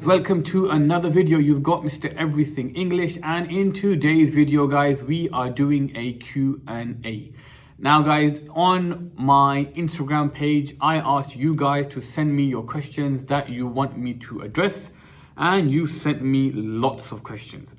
Welcome to another video. You've got Mr. Everything English, and in today's video guys we are doing a Q&A. Now guys, on my Instagram page I asked you guys to send me your questions that you want me to address, and you sent me lots of questions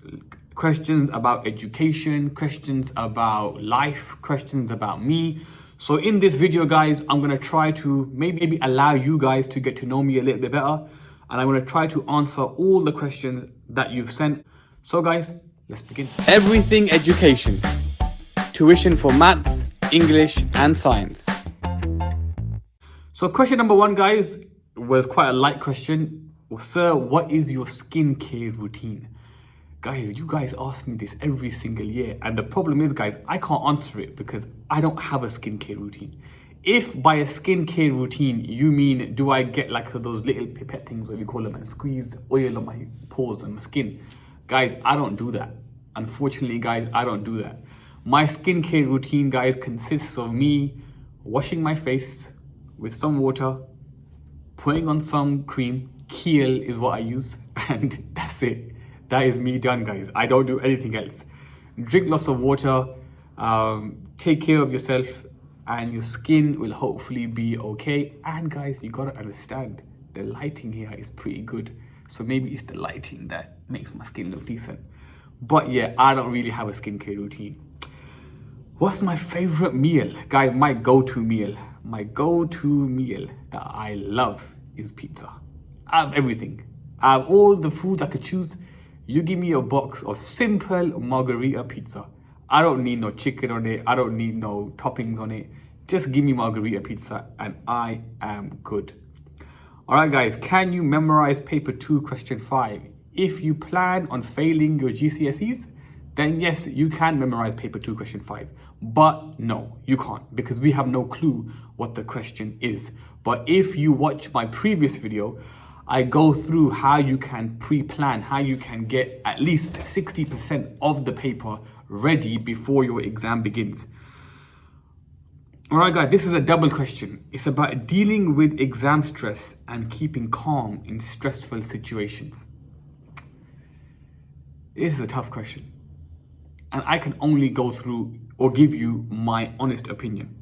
about education, questions about life, questions about me. So in this video guys, I'm going to try to maybe allow you guys to get to know me a little bit better, and I'm going to try to answer all the questions that you've sent. So guys, let's begin. Everything education. Tuition for maths, English and science. So question number one guys was quite a light question. Sir, what is your skincare routine? Guys, you guys ask me this every single year, and the problem is guys, I can't answer it because I don't have a skincare routine. If by a skincare routine you mean do I get like those little pipette things, whatever you call them, and squeeze oil on my pores and my skin, guys, I don't do that. Unfortunately guys, I don't do that. My skincare routine guys consists of me washing my face with some water, putting on some cream, Kiehl is what I use, and that's it. That is me done guys. I don't do anything else. Drink lots of water, take care of yourself, and your skin will hopefully be okay. And guys, you gotta understand, the lighting here is pretty good, so maybe it's the lighting that makes my skin look decent. But yeah, I don't really have a skincare routine. What's my favorite meal? Guys, my go-to meal that I love is pizza. I have everything. I have all the foods I could choose. You give me a box of simple margarita pizza. I don't need no chicken on it. I don't need no toppings on it. Just give me margarita pizza and I am good. All right, guys, can you memorize paper 2, question 5? If you plan on failing your GCSEs, then yes, you can memorize paper 2, question 5. But no, you can't, because we have no clue what the question is. But if you watch my previous video, I go through how you can pre-plan, how you can get at least 60% of the paper ready before your exam begins. All right, guys, this is a double question. It's about dealing with exam stress and keeping calm in stressful situations. This is a tough question, and I can only go through or give you my honest opinion.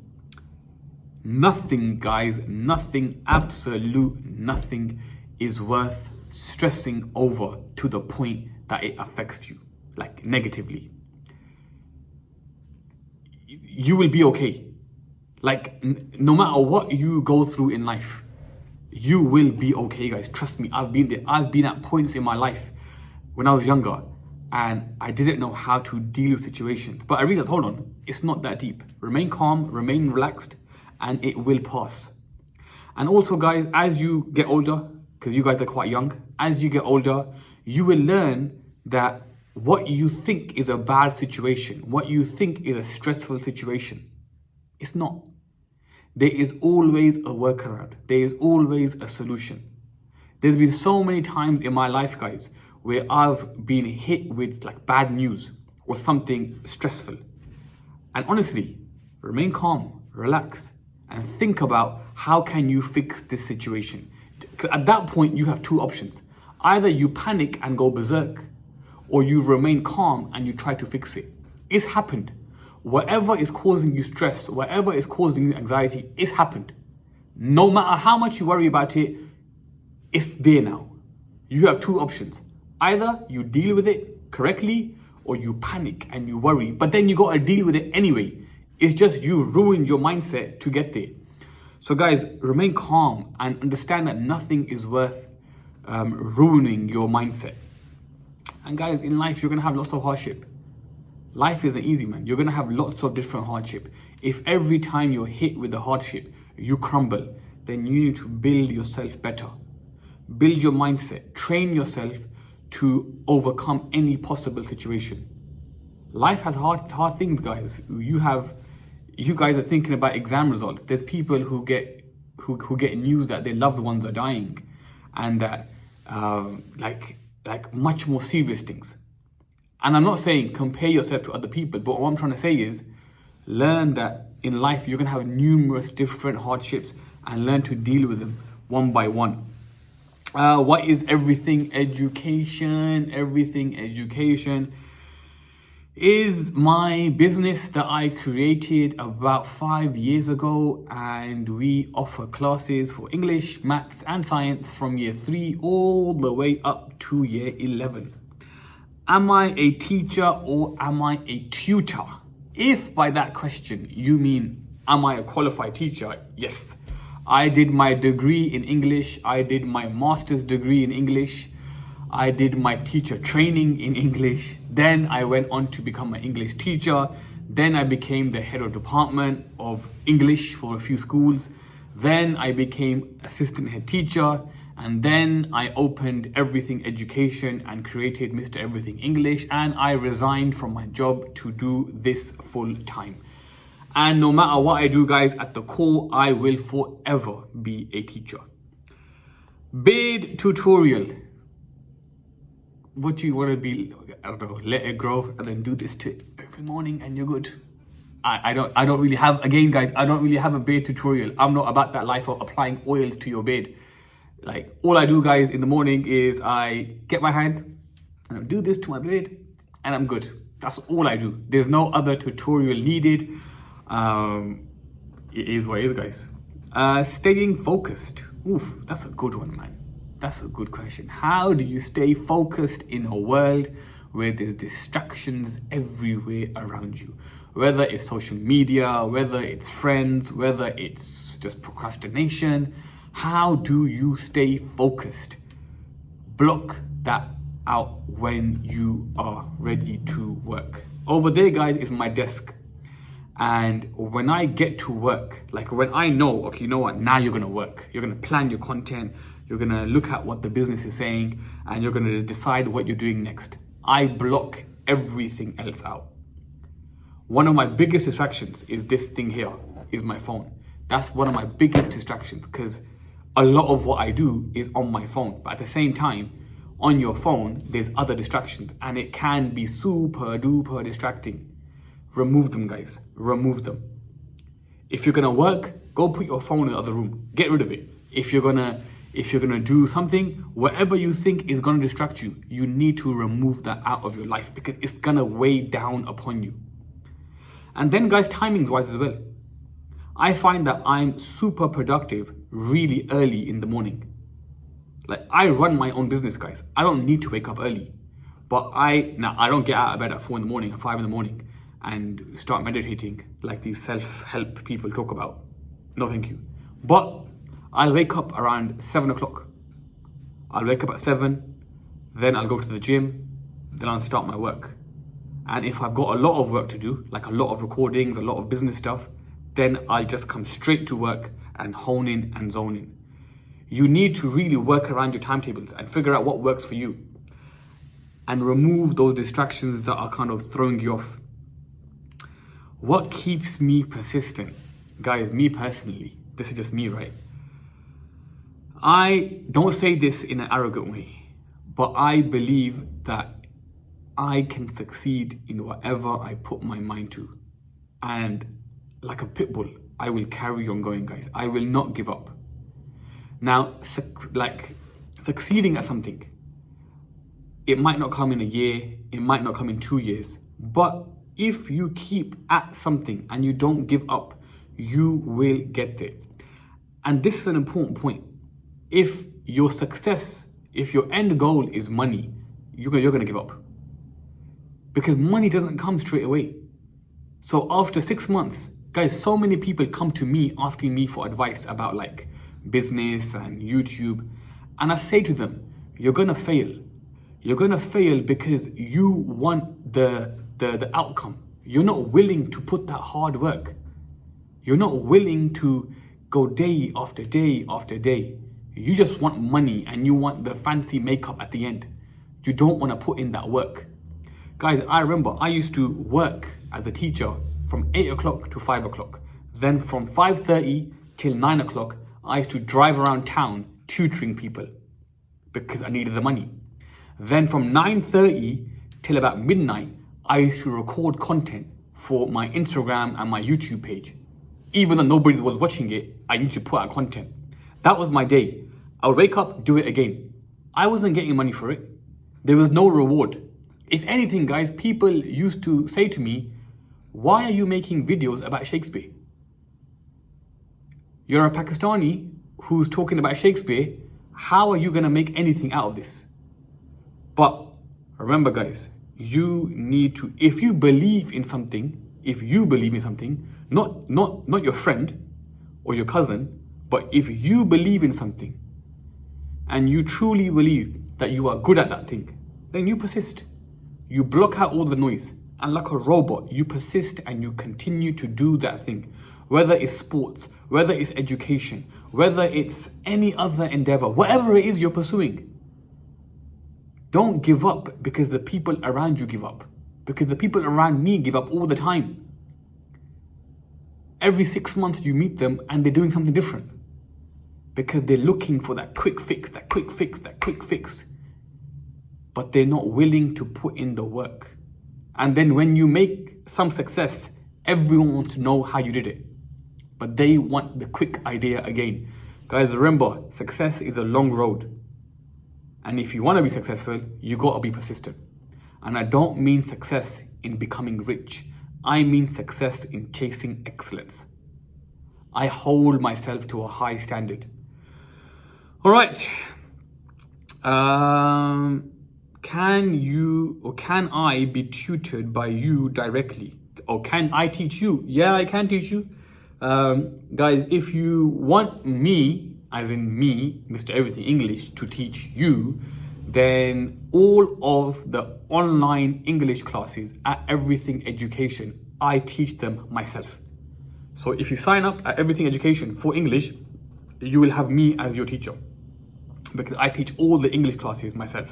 Nothing, guys, nothing, absolute nothing is worth stressing over to the point that it affects you, like negatively. You will be okay. Like, no matter what you go through in life, you will be okay, guys. Trust me, I've been there. I've been at points in my life when I was younger and I didn't know how to deal with situations. But I realized, hold on, it's not that deep. Remain calm, remain relaxed, and it will pass. And also, guys, as you get older, because you guys are quite young, as you get older, you will learn that what you think is a bad situation, what you think is a stressful situation, it's not. There is always a workaround. There is always a solution. There's been so many times in my life, guys, where I've been hit with like bad news or something stressful. And honestly, remain calm, relax, and think about how can you fix this situation. At that point, you have two options. Either you panic and go berserk, or you remain calm and you try to fix it. It's happened. Whatever is causing you stress, whatever is causing you anxiety, it's happened. No matter how much you worry about it, it's there now. You have two options. Either you deal with it correctly, or you panic and you worry, but then you gotta deal with it anyway. It's just you ruined your mindset to get there. So guys, remain calm and understand that nothing is worth ruining your mindset. And guys, in life, you're gonna have lots of hardship. Life isn't easy, man. You're gonna have lots of different hardship. If every time you're hit with the hardship, you crumble, then you need to build yourself better. Build your mindset, train yourself to overcome any possible situation. Life has hard things, guys. You guys are thinking about exam results. There's people who get news that their loved ones are dying, and that like much more serious things. And I'm not saying compare yourself to other people, but what I'm trying to say is learn that in life you're gonna have numerous different hardships and learn to deal with them one by one. What is Everything Education? Everything Education is my business that I created about 5 years ago, and we offer classes for English, maths and science from year 3 all the way up to year 11. Am I a teacher or am I a tutor? If by that question you mean am I a qualified teacher? Yes. I did my degree in English, I did my master's degree in English, I did my teacher training in English, then I went on to become an English teacher, then I became the head of department of English for a few schools, then I became assistant head teacher, and then I opened Everything Education and created Mr. Everything English, and I resigned from my job to do this full time. And no matter what I do, guys, at the core, I will forever be a teacher. Beard tutorial. What do you want to be? I don't know, let it grow and then do this to it every morning and you're good. I don't really have, again guys, I don't really have a beard tutorial. I'm not about that life of applying oils to your beard. Like, all I do, guys, in the morning is I get my hand and I do this to my beard and I'm good. That's all I do. There's no other tutorial needed. It is what it is, guys. Staying focused. Oof, that's a good one, man. That's a good question. How do you stay focused in a world where there's distractions everywhere around you? Whether it's social media, whether it's friends, whether it's just procrastination. How do you stay focused? Block that out when you are ready to work. Over there, guys, is my desk. And when I get to work, like when I know, okay, you know what, now you're gonna work. You're gonna plan your content. You're gonna look at what the business is saying and you're gonna decide what you're doing next. I block everything else out. One of my biggest distractions is this thing here, is my phone. That's one of my biggest distractions because a lot of what I do is on my phone. But at the same time, on your phone, there's other distractions and it can be super duper distracting. Remove them, guys, remove them. If you're gonna work, go put your phone in the other room, get rid of it. If you're gonna do something, whatever you think is gonna distract you, you need to remove that out of your life because it's gonna weigh down upon you. And then, guys, timings wise as well. I find that I'm super productive really early in the morning. Like, I run my own business, guys. I don't need to wake up early. But I don't get out of bed at 4 in the morning, at 5 in the morning and start meditating like these self-help people talk about. No, thank you. But I'll wake up around 7 o'clock. I'll wake up at 7, then I'll go to the gym, then I'll start my work. And if I've got a lot of work to do, like a lot of recordings, a lot of business stuff, then I'll just come straight to work and hone in and zone in. You need to really work around your timetables and figure out what works for you and remove those distractions that are kind of throwing you off. What keeps me persistent? Guys, me personally, this is just me, right? I don't say this in an arrogant way, but I believe that I can succeed in whatever I put my mind to. And like a pit bull, I will carry on going, guys. I will not give up. Now, succeeding at something, it might not come in a year, it might not come in 2 years, but if you keep at something and you don't give up, you will get there. And this is an important point. If your success, if your end goal is money, you're gonna give up. Because money doesn't come straight away. So after 6 months, guys, so many people come to me asking me for advice about like business and YouTube. And I say to them, you're gonna fail. You're gonna fail because you want the outcome. You're not willing to put that hard work. You're not willing to go day after day after day. You just want money and you want the fancy makeup at the end. You don't want to put in that work. Guys, I remember I used to work as a teacher from 8 o'clock to 5 o'clock. Then from 5:30 till 9 o'clock, I used to drive around town tutoring people because I needed the money. Then from 9:30 till about midnight, I used to record content for my Instagram and my YouTube page. Even though nobody was watching it, I used to put out content. That was my day. I would wake up, do it again. I wasn't getting money for it. There was no reward. If anything, guys, people used to say to me, why are you making videos about Shakespeare? You're a Pakistani who's talking about Shakespeare. How are you going to make anything out of this? But remember, guys, you need to, if you believe in something, not your friend or your cousin, but if you believe in something and you truly believe that you are good at that thing, then you persist. You block out all the noise, and like a robot, you persist and you continue to do that thing. Whether it's sports, whether it's education, whether it's any other endeavor, whatever it is you're pursuing. Don't give up because the people around you give up. Because the people around me give up all the time. Every 6 months you meet them and they're doing something different. Because they're looking for that quick fix, that quick fix, that quick fix. But they're not willing to put in the work. And then when you make some success, everyone wants to know how you did it. But they want the quick idea again. Guys, remember, success is a long road. And if you want to be successful, you got to be persistent. And I don't mean success in becoming rich. I mean success in chasing excellence. I hold myself to a high standard. All right. Can I be tutored by you directly? Or can I teach you? Yeah, I can teach you. Guys, if you want me, as in me, Mr. Everything English, to teach you, then all of the online English classes at Everything Education, I teach them myself. So if you sign up at Everything Education for English, you will have me as your teacher, because I teach all the English classes myself.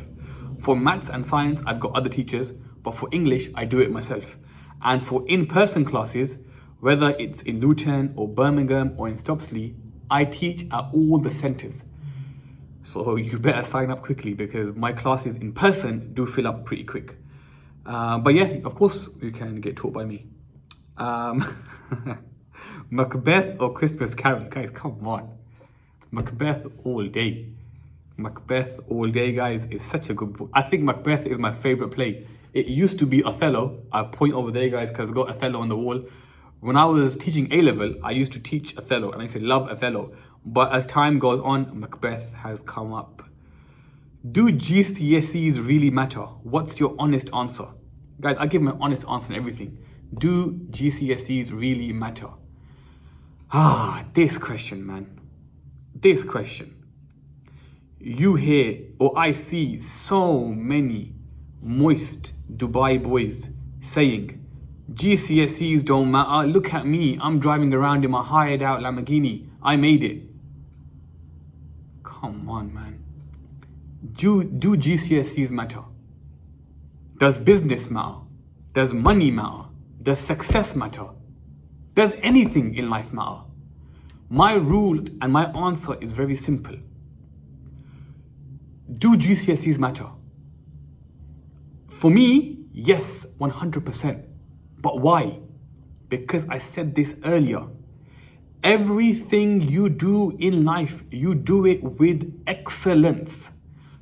For maths and science, I've got other teachers, but for English, I do it myself. And for in-person classes, whether it's in Luton or Birmingham or in Stopsley, I teach at all the centres. So you better sign up quickly because my classes in person do fill up pretty quick. But yeah, of course, you can get taught by me. Macbeth or Christmas Carol? Guys, come on. Macbeth all day. Macbeth all day, guys, is such a good book. I think Macbeth is my favorite play. It used to be Othello. I point over there, guys, because I've got Othello on the wall. When I was teaching A-level, I used to teach Othello, and I used to love Othello. But as time goes on, Macbeth has come up. Do GCSEs really matter? What's your honest answer? Guys, I give my honest answer on everything. Do GCSEs really matter? This question, man. This question. You hear, or I see so many moist Dubai boys saying, GCSEs don't matter. Look at me. I'm driving around in my hired out Lamborghini. I made it. Come on, man. Do GCSEs matter? Does business matter? Does money matter? Does success matter? Does anything in life matter? My rule and my answer is very simple. Do GCSEs matter? For me, yes, 100%. But why? Because I said this earlier. Everything you do in life, you do it with excellence.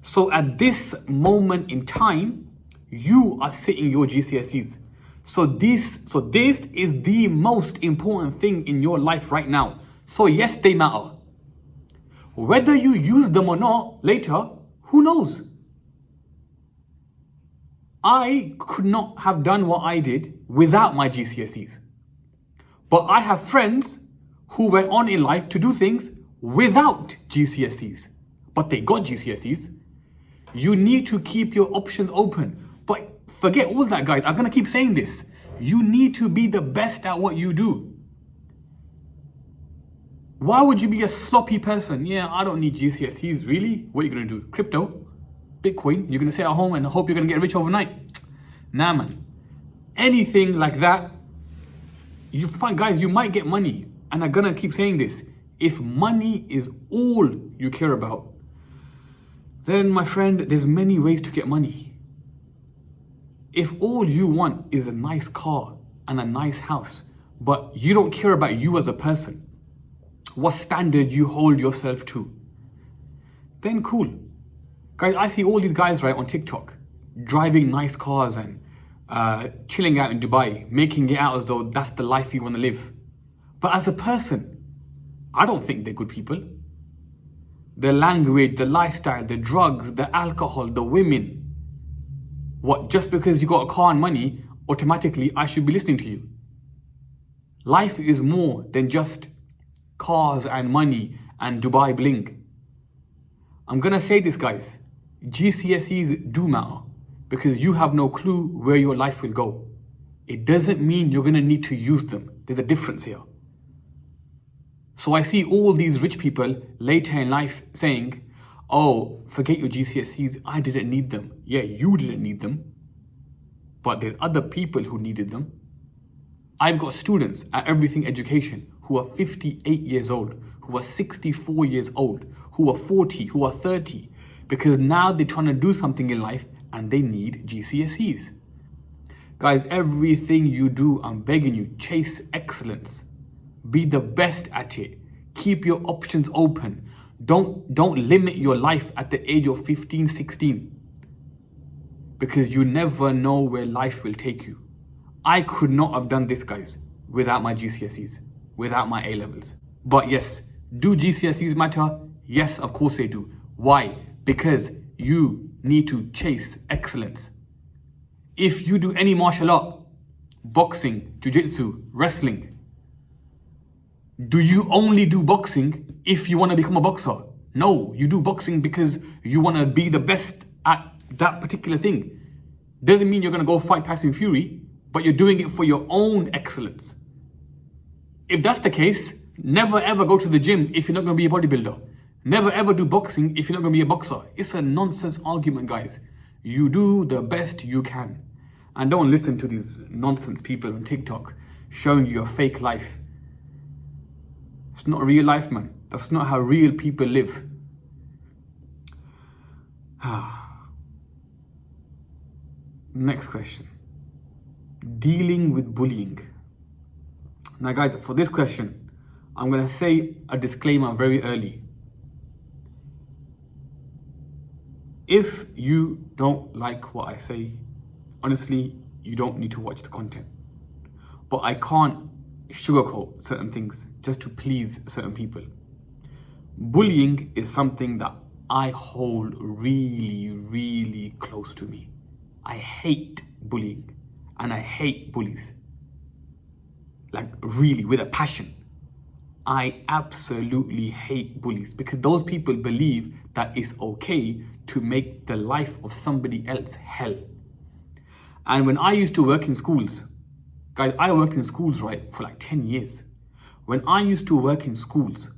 So at this moment in time, you are sitting your GCSEs. So this is the most important thing in your life right now. So yes, they matter. Whether you use them or not later, who knows? I could not have done what I did without my GCSEs. But I have friends who went on in life to do things without GCSEs. But they got GCSEs. You need to keep your options open. But forget all that, guys. I'm going to keep saying this. You need to be the best at what you do. Why would you be a sloppy person? Yeah, I don't need GCSEs, really? What are you going to do? Crypto? Bitcoin? You're going to sit at home and hope you're going to get rich overnight? Nah, man. Anything like that, you find, guys, you might get money. And I'm going to keep saying this. If money is all you care about, then, my friend, there's many ways to get money. If all you want is a nice car and a nice house, but you don't care about you as a person, what standard you hold yourself to, then cool. Guys, I see all these guys, right, on TikTok, driving nice cars and chilling out in Dubai, making it out as though that's the life you want to live. But as a person, I don't think they're good people. The language, the lifestyle, the drugs, the alcohol, the women. What, just because you got a car and money, automatically I should be listening to you? Life is more than just cars and money and Dubai bling. I'm gonna say this, guys. GCSEs do matter because you have no clue where your life will go. It doesn't mean you're gonna need to use them. There's a difference here. So I see all these rich people later in life saying, oh, forget your GCSEs, I didn't need them. Yeah, you didn't need them, but there's other people who needed them. I've got students at Everything Education who are 58 years old, who are 64 years old, who are 40, who are 30, because now they're trying to do something in life and they need GCSEs. Guys, everything you do, I'm begging you, chase excellence. Be the best at it. Keep your options open. Don't limit your life at the age of 15, 16. Because you never know where life will take you. I could not have done this, guys, without my GCSEs, without my A-levels. But yes, do GCSEs matter? Yes, of course they do. Why? Because you need to chase excellence. If you do any martial art, boxing, jiu-jitsu, wrestling, do you only do boxing if you want to become a boxer? No, you do boxing because you want to be the best at that particular thing. Doesn't mean you're going to go fight Tyson Fury, but you're doing it for your own excellence. If that's the case, never ever go to the gym if you're not going to be a bodybuilder. Never ever do boxing if you're not going to be a boxer. It's a nonsense argument, guys. You do the best you can. And don't listen to these nonsense people on TikTok showing you a fake life. It's not real life, man. That's not how real people live. Next question. Dealing with bullying. Now, guys, for this question, I'm going to say a disclaimer very early. If you don't like what I say, honestly, you don't need to watch the content. But I can't sugarcoat certain things just to please certain people. Bullying is something that I hold really, really close to me. I hate bullying and I hate bullies. Like really, with a passion. I absolutely hate bullies because those people believe that it's okay to make the life of somebody else hell. And when I used to work in schools, guys, I worked in schools, right, for like 10 years. When I used to work in schools,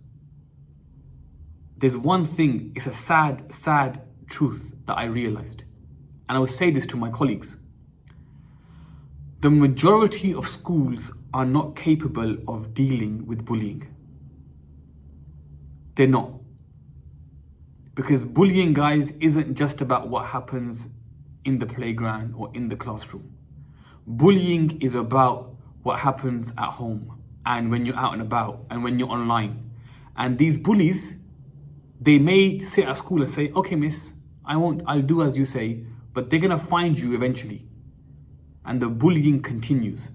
there's one thing, it's a sad, sad truth that I realized. And I would say this to my colleagues. The majority of schools are not capable of dealing with bullying. They're not. Because bullying, guys, isn't just about what happens in the playground or in the classroom. Bullying is about what happens at home and when you're out and about and when you're online. And these bullies, they may sit at school and say, okay, miss, I'll do as you say, but they're gonna find you eventually. And the bullying continues.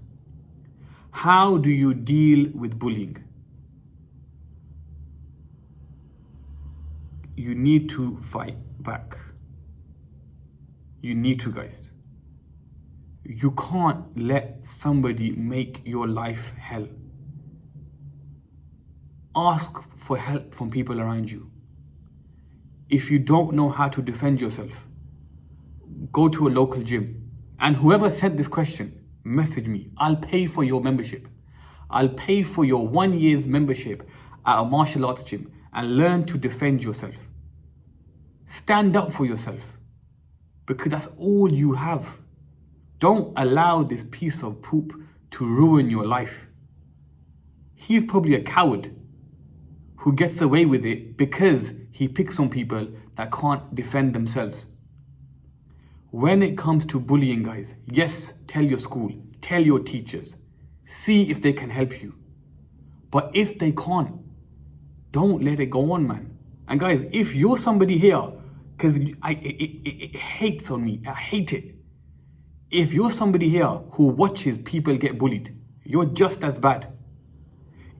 How do you deal with bullying? You need to fight back. You need to, guys. You can't let somebody make your life hell. Ask for help from people around you. If you don't know how to defend yourself, go to a local gym. And whoever sent this question, message me. I'll pay for your membership. I'll pay for your 1 year's membership at a martial arts gym and learn to defend yourself. Stand up for yourself because that's all you have. Don't allow this piece of poop to ruin your life. He's probably a coward who gets away with it because he picks on people that can't defend themselves. When it comes to bullying, guys, yes, tell your school, tell your teachers, see if they can help you. But if they can't, don't let it go on, man. And guys, if you're somebody here, because it hates on me, I hate it. If you're somebody here who watches people get bullied, you're just as bad.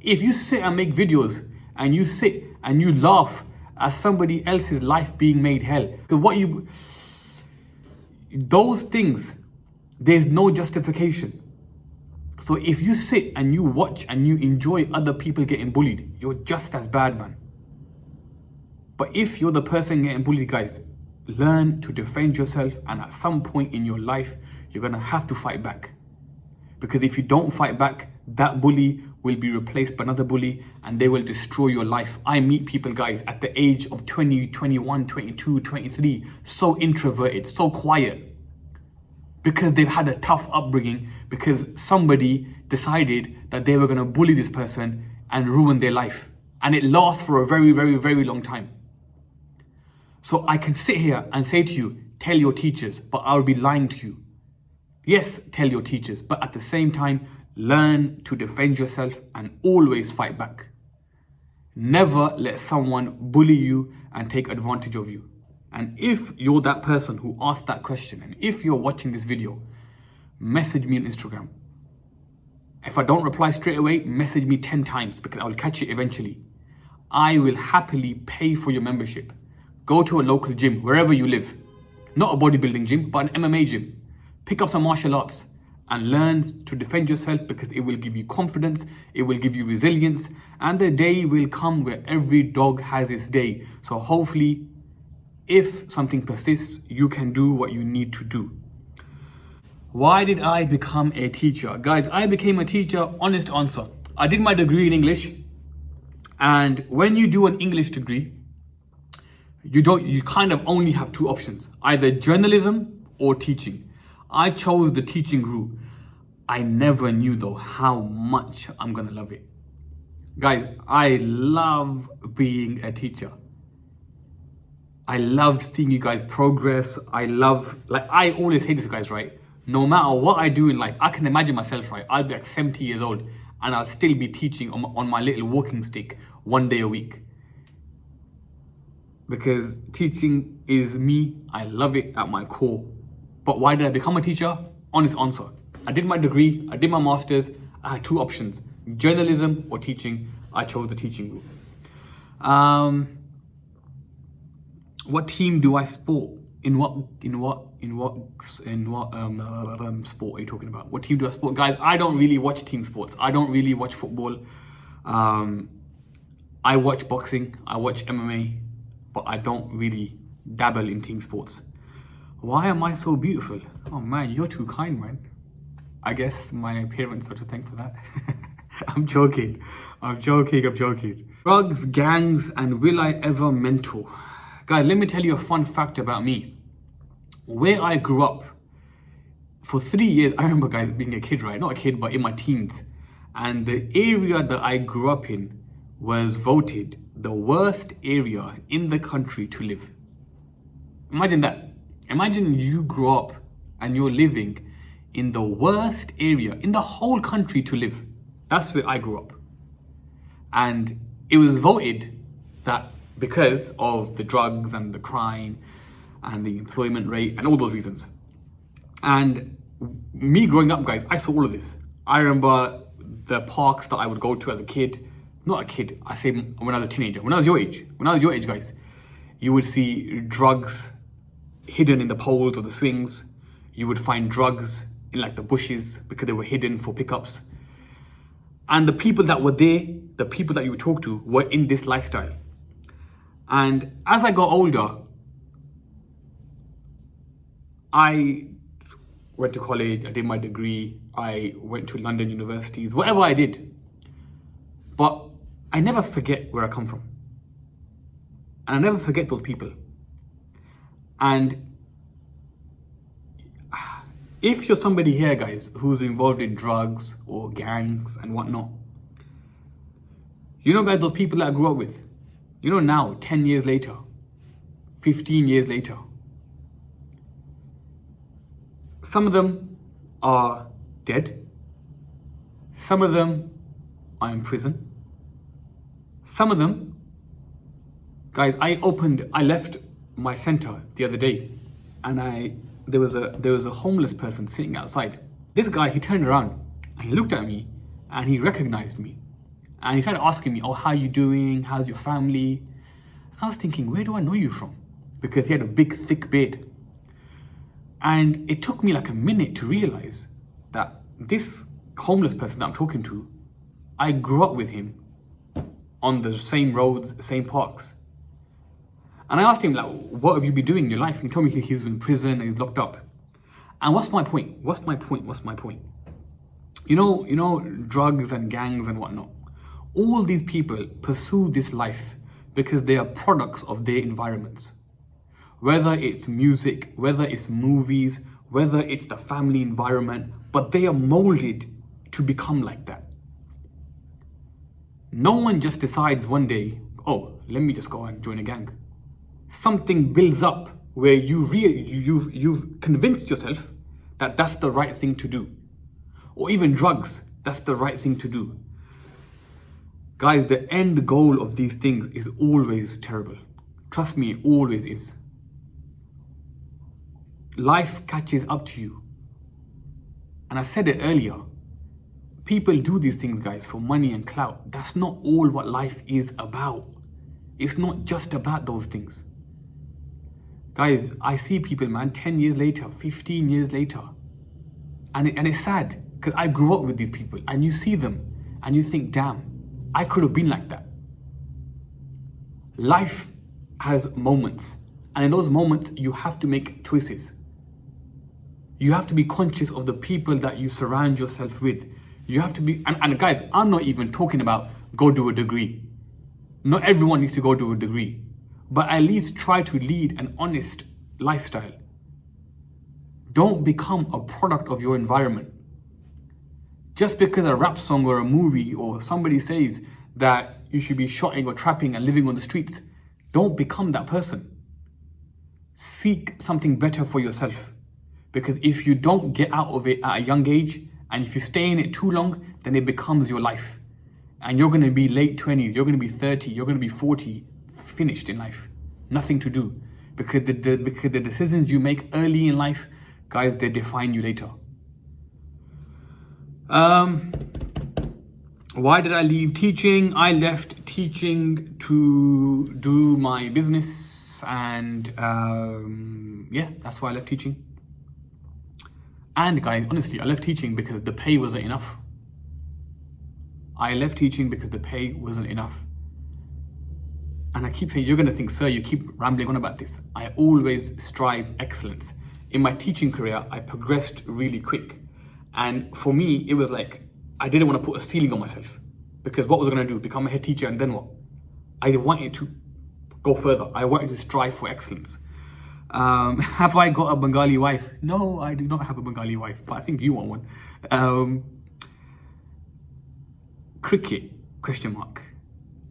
If you sit and make videos and you sit and you laugh at somebody else's life being made hell, because those things, there's no justification. So if you sit and you watch and you enjoy other people getting bullied, you're just as bad, man. But if you're the person getting bullied, guys, learn to defend yourself, and at some point in your life, you're gonna have to fight back. Because if you don't fight back, that bully will be replaced by another bully and they will destroy your life. I meet people, guys, at the age of 20, 21, 22, 23, so introverted, so quiet, because they've had a tough upbringing, because somebody decided that they were gonna bully this person and ruin their life. And it lasts for a very, very, very long time. So I can sit here and say to you, tell your teachers, but I would be lying to you. Yes, tell your teachers, but at the same time, learn to defend yourself and always fight back. Never let someone bully you and take advantage of you. And if you're that person who asked that question, and if you're watching this video, message me on Instagram. If I don't reply straight away, message me 10 times because I will catch it eventually. I will happily pay for your membership. Go to a local gym, wherever you live. Not a bodybuilding gym, but an MMA gym. Pick up some martial arts and learn to defend yourself, because it will give you confidence, it will give you resilience, and the day will come where every dog has its day. So hopefully, if something persists, you can do what you need to do. Why did I become a teacher? Guys, I became a teacher, honest answer. I did my degree in English, and when you do an English degree, you kind of only have two options, either journalism or teaching. I chose the teaching route. I never knew though how much I'm gonna love it. Guys, I love being a teacher. I love seeing you guys progress. I always say this, guys, right? No matter what I do in life, I can imagine myself, right? I'll be like 70 years old and I'll still be teaching on my little walking stick 1 day a week. Because teaching is me. I love it at my core. But why did I become a teacher? Honest answer. I did my degree, I did my master's, I had two options, journalism or teaching. I chose the teaching route. What team do I support? In what sport are you talking about? What team do I support? Guys, I don't really watch team sports. I don't really watch football. I watch boxing, I watch MMA, but I don't really dabble in team sports. Why am I so beautiful? Oh man, you're too kind, man. I guess my parents are to thank for that. I'm joking. Drugs, gangs, and will I ever mentor? Guys, let me tell you a fun fact about me. Where I grew up, for 3 years, I remember, guys, being a kid, right? Not a kid, but in my teens. And the area that I grew up in was voted the worst area in the country to live. Imagine that. Imagine you grew up and you're living in the worst area in the whole country to live. That's where I grew up. And it was voted that because of the drugs and the crime and the employment rate and all those reasons. And me growing up, guys, I saw all of this. I remember the parks that I would go to as a kid. Not a kid, I say when I was a teenager. When I was your age, guys, you would see drugs hidden in the poles or the swings. You would find drugs in like the bushes because they were hidden for pickups. And the people that were there, the people that you would talk to, were in this lifestyle. And as I got older, I went to college, I did my degree, I went to London universities, whatever I did. But I never forget where I come from. And I never forget those people. And if you're somebody here, guys, who's involved in drugs or gangs and whatnot, you know, guys, those people that I grew up with, you know, now, 10 years later, 15 years later, some of them are dead. Some of them are in prison. Some of them Guys, I left my center the other day, and there was a homeless person sitting outside. This guy, he turned around and he looked at me and he recognized me. And he started asking me, oh, how you doing? How's your family? And I was thinking, where do I know you from? Because he had a big, thick beard. And it took me like a minute to realize that this homeless person that I'm talking to, I grew up with him on the same roads, same parks. And I asked him, like, what have you been doing in your life? And he told me he's in prison and he's locked up. And what's my point? You know, drugs and gangs and whatnot. All these people pursue this life because they are products of their environments. Whether it's music, whether it's movies, whether it's the family environment, but they are molded to become like that. No one just decides one day, oh, let me just go and join a gang. Something builds up where you've convinced yourself that that's the right thing to do. Or even drugs, that's the right thing to do. Guys, the end goal of these things is always terrible. Trust me, it always is. Life catches up to you. And I said it earlier, people do these things, guys, for money and clout. That's not all what life is about. It's not just about those things. Guys, I see people, man, 10 years later, 15 years later. And it's sad, because I grew up with these people, and you see them, and you think, damn, I could have been like that. Life has moments, and in those moments, you have to make choices. You have to be conscious of the people that you surround yourself with. You have to be, and guys, I'm not even talking about go do a degree. Not everyone needs to go do a degree, but at least try to lead an honest lifestyle. Don't become a product of your environment. Just because a rap song or a movie or somebody says that you should be shotting or trapping and living on the streets, don't become that person. Seek something better for yourself. Because if you don't get out of it at a young age, and if you stay in it too long, then it becomes your life. And you're going to be late 20s, you're going to be 30, you're going to be 40, finished in life. Nothing to do. Because the decisions you make early in life, guys, they define you later. Why did I leave teaching? I left teaching to do my business, and yeah, that's why I left teaching. And guys, honestly, I left teaching because the pay wasn't enough. I left teaching because the pay wasn't enough. And I keep saying, you're going to think, sir, you keep rambling on about this. I always strive excellence. In my teaching career, I progressed really quick. And for me, it was like, I didn't want to put a ceiling on myself. Because what was I going to do? Become a head teacher and then what? I wanted to go further. I wanted to strive for excellence. Have I got a Bengali wife? No, I do not have a Bengali wife, but I think you want one. Cricket, question mark.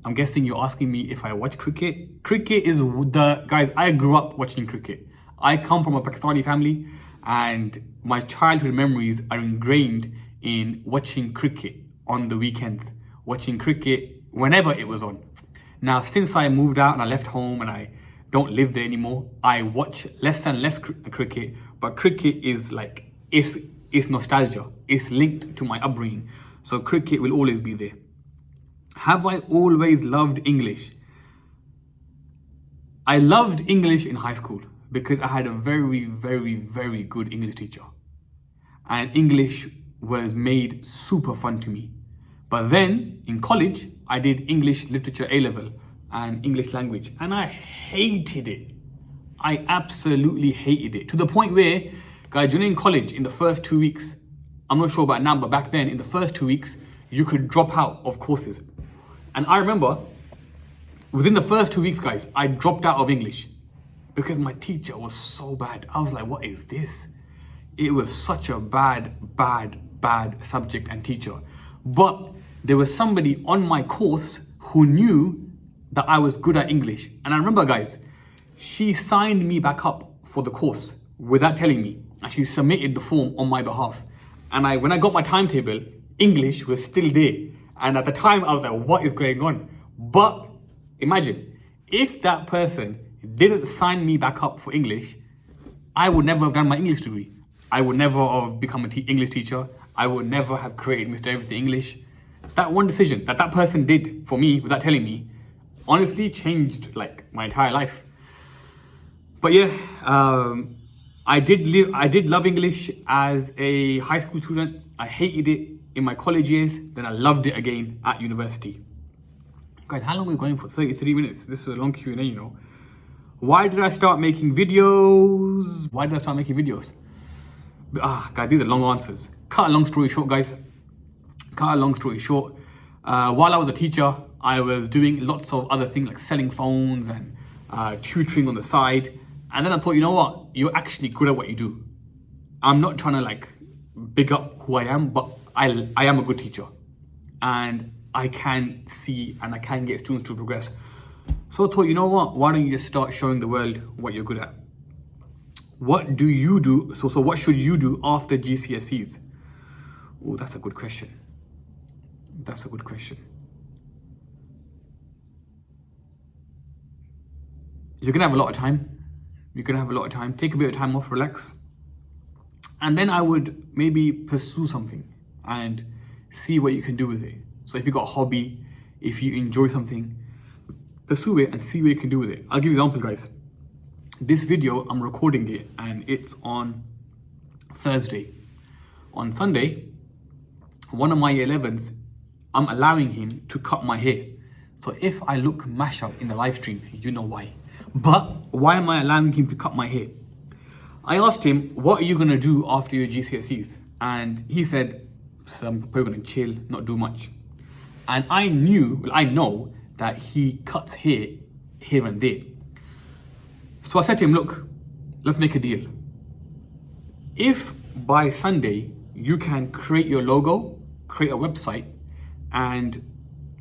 I'm guessing you're asking me if I watch cricket. Cricket is guys, I grew up watching cricket. I come from a Pakistani family, and my childhood memories are ingrained in watching cricket on the weekends, watching cricket whenever it was on. Now, since I moved out and I left home and I don't live there anymore, I watch less and less cricket, but cricket is like, it's nostalgia. It's linked to my upbringing. So cricket will always be there. Have I always loved English? I loved English in high school because I had a very, very, very good English teacher. And English was made super fun to me. But then in college, I did English literature A-level and English language, and I hated it. I absolutely hated it. To the point where, guys, during college, in the first 2 weeks, I'm not sure about now, but back then, in the first 2 weeks, you could drop out of courses. And I remember, within the first 2 weeks, guys, I dropped out of English because my teacher was so bad. I was like, what is this? It was such a bad subject and teacher. But there was somebody on my course who knew that I was good at English. And I remember, guys, she signed me back up for the course without telling me. And she submitted the form on my behalf. And when I got my timetable, English was still there. And at the time, I was like, what is going on? But imagine, If that person didn't sign me back up for English, I would never have done my English degree. I would never have become an English teacher. I would never have created Mr. Everything English. That one decision that person did for me without telling me, honestly changed like my entire life. But yeah, I did love English as a high school student. I hated it in my college years. Then I loved it again at university. Guys, how long are we going for? 33 minutes. This is a long Q&A, you know. Why did I start making videos? Guys, these are long answers. Cut a long story short, guys. While I was a teacher, I was doing lots of other things like selling phones and tutoring on the side. And then I thought, you know what? You're actually good at what you do. I'm not trying to like big up who I am, but I am a good teacher. And I can see and I can get students to progress. So I thought, you know what? Why don't you just start showing the world what you're good at? What do you do? So what should you do after GCSEs? Oh, that's a good question. You're gonna have a lot of time. Take a bit of time off, relax. And then I would maybe pursue something and see what you can do with it. So if you've got a hobby, if you enjoy something, pursue it and see what you can do with it. I'll give you an example, guys. This video, I'm recording it and it's on Thursday. On Sunday, one of my year 11s, I'm allowing him to cut my hair. So if I look mash up in the live stream, you know why. But why am I allowing him to cut my hair? I asked him, what are you gonna do after your GCSEs? And he said, so I'm probably gonna chill, not do much. And I know that he cuts hair here and there. So I said to him, look, let's make a deal. If by Sunday you can create your logo, create a website, and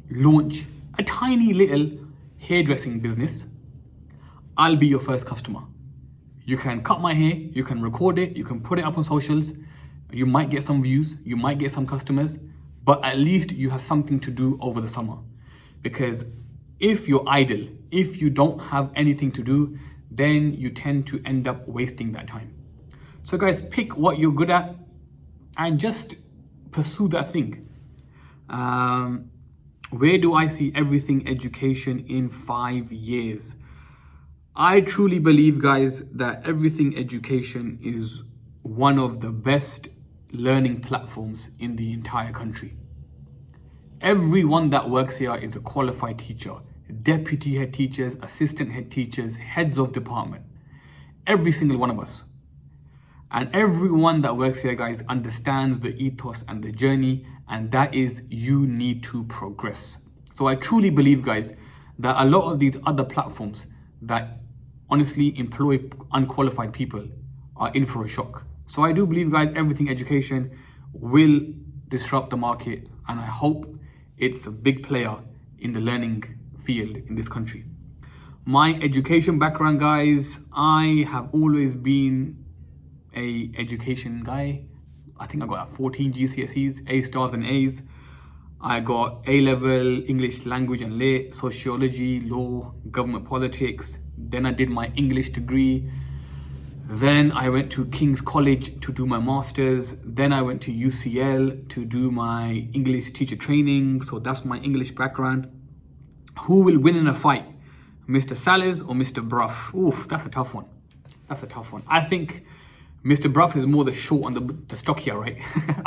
launch a tiny little hairdressing business, I'll be your first customer. You can cut my hair, you can record it, you can put it up on socials, you might get some views, you might get some customers, but at least you have something to do over the summer. Because if you're idle, if you don't have anything to do, then you tend to end up wasting that time. So guys, pick what you're good at and just pursue that thing. Where do I see everything education in 5 years? I truly believe, guys, that everything education is one of the best learning platforms in the entire country. Everyone that works here is a qualified teacher, deputy head teachers, assistant head teachers, heads of department, every single one of us. And everyone that works here, guys, understands the ethos and the journey, and that is you need to progress. So I truly believe, guys, that a lot of these other platforms that honestly employ unqualified people are in for a shock. So I do believe, guys, everything education will disrupt the market, and I hope it's a big player in the learning field in this country. My education background, guys, I have always been a education guy. I think I got 14 GCSEs, A stars and A's. I got A-level English language and lit, sociology, law, government politics. Then I did my English degree. Then I went to King's College to do my master's. Then I went to UCL to do my English teacher training. So that's my English background. Who will win in a fight? Mr. Salles or Mr. Bruff? Oof, that's a tough one. I think Mr. Bruff is more the short and the stockier, right?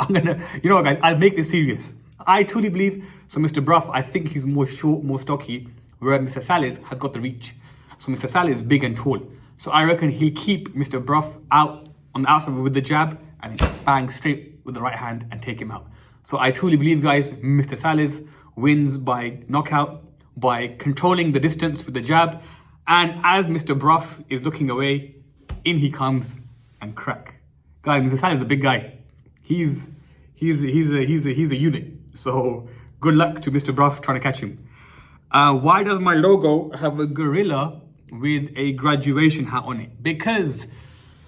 You know what, guys, I'll make this serious. I truly believe, so Mr. Bruff, I think he's more short, more stocky, where Mr. Salles has got the reach. So Mr. Salles is big and tall. So I reckon he'll keep Mr. Bruff out on the outside with the jab and then bang straight with the right hand and take him out. So I truly believe, guys, Mr. Salles wins by knockout, by controlling the distance with the jab. And as Mr. Bruff is looking away, in he comes and crack. Guys, Mr. Salles is a big guy. He's a unit. So good luck to Mr. Bruff trying to catch him. Why does my logo have a gorilla with a graduation hat on it? Because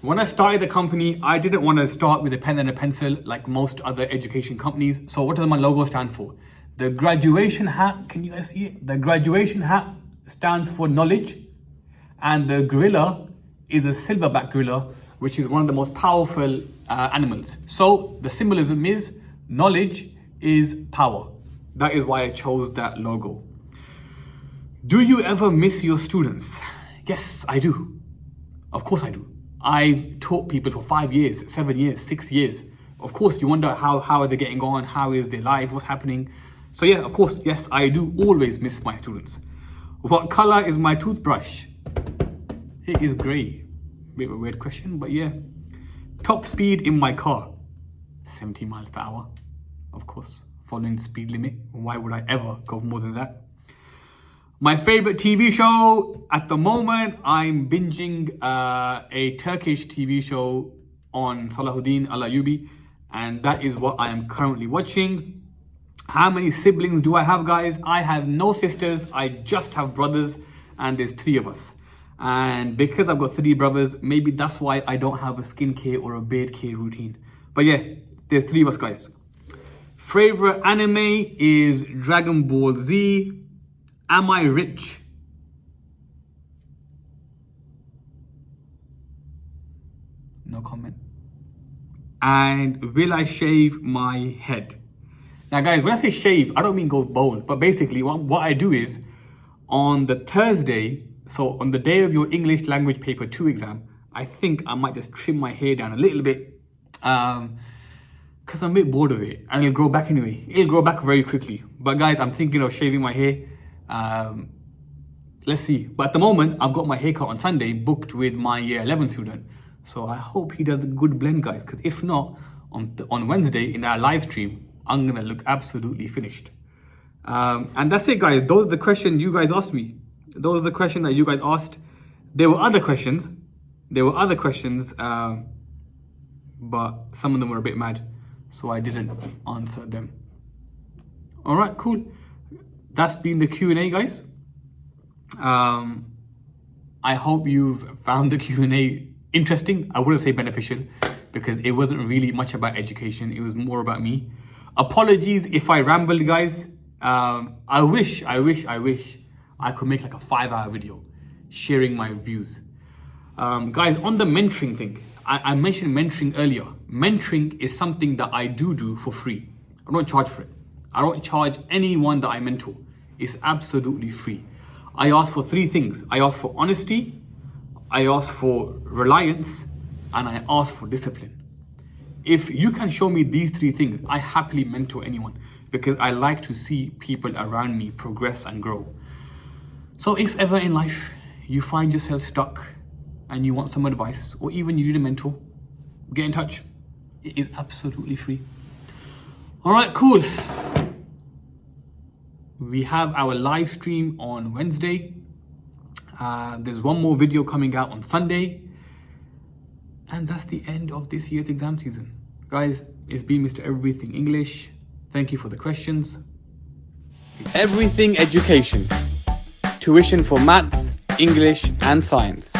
when I started the company, I didn't want to start with a pen and a pencil like most other education companies. So what does my logo stand for? The graduation hat, can you guys see it? The graduation hat stands for knowledge, and the gorilla is a silverback gorilla, which is one of the most powerful animals. So the symbolism is knowledge is power. That is why I chose that logo. Do you ever miss your students? Yes, I do. Of course I do. I've taught people for 5 years, 7 years, 6 years. Of course, you wonder how are they getting on? How is their life? What's happening? So yeah, of course, yes, I do always miss my students. What color is my toothbrush? It is grey. Bit of a weird question, but yeah. Top speed in my car? 70 miles per hour. Of course, following the speed limit. Why would I ever go more than that? My favorite TV show at the moment, I'm binging a Turkish TV show on Salahuddin Al-Ayyubi, and that is what I am currently watching. How many siblings do I have, guys? I have no sisters, I just have brothers, and there's 3 of us. And because I've got 3 brothers, maybe that's why I don't have a skincare or a beard care routine. But yeah, there's 3 of us, guys. Favorite anime is Dragon Ball Z. Am I rich? No comment. And will I shave my head? Now guys, when I say shave, I don't mean go bald, but basically what I do is on the Thursday, so on the day of your English language paper 2 exam, I think I might just trim my hair down a little bit because I'm a bit bored of it, and it'll grow back anyway. It'll grow back very quickly. But guys, I'm thinking of shaving my hair. Let's see. But at the moment, I've got my haircut on Sunday booked with my year 11 student. So I hope he does a good blend, guys, because if not, on Wednesday in our live stream, I'm gonna look absolutely finished. And that's it, guys. Those are the questions you guys asked me. Those are the questions that you guys asked. There were other questions. But some of them were a bit mad, so I didn't answer them. All right, cool. That's been the Q&A, guys. I hope you've found the Q&A interesting. I wouldn't say beneficial, because it wasn't really much about education. It was more about me. Apologies if I rambled, guys. I wish I could make like a 5-hour video sharing my views. Guys, on the mentoring thing, I mentioned mentoring earlier. Mentoring is something that I do for free. I don't charge for it. I don't charge anyone that I mentor. It's absolutely free. I ask for 3 things. I ask for honesty, I ask for reliance, and I ask for discipline. If you can show me these 3 things, I happily mentor anyone, because I like to see people around me progress and grow. So if ever in life you find yourself stuck and you want some advice, or even you need a mentor, get in touch. It is absolutely free. All right, cool. We have our live stream on Wednesday. There's one more video coming out on Sunday. And that's the end of this year's exam season. Guys, it's been Mr. Everything English. Thank you for the questions. Everything Education. Tuition for maths, English and science.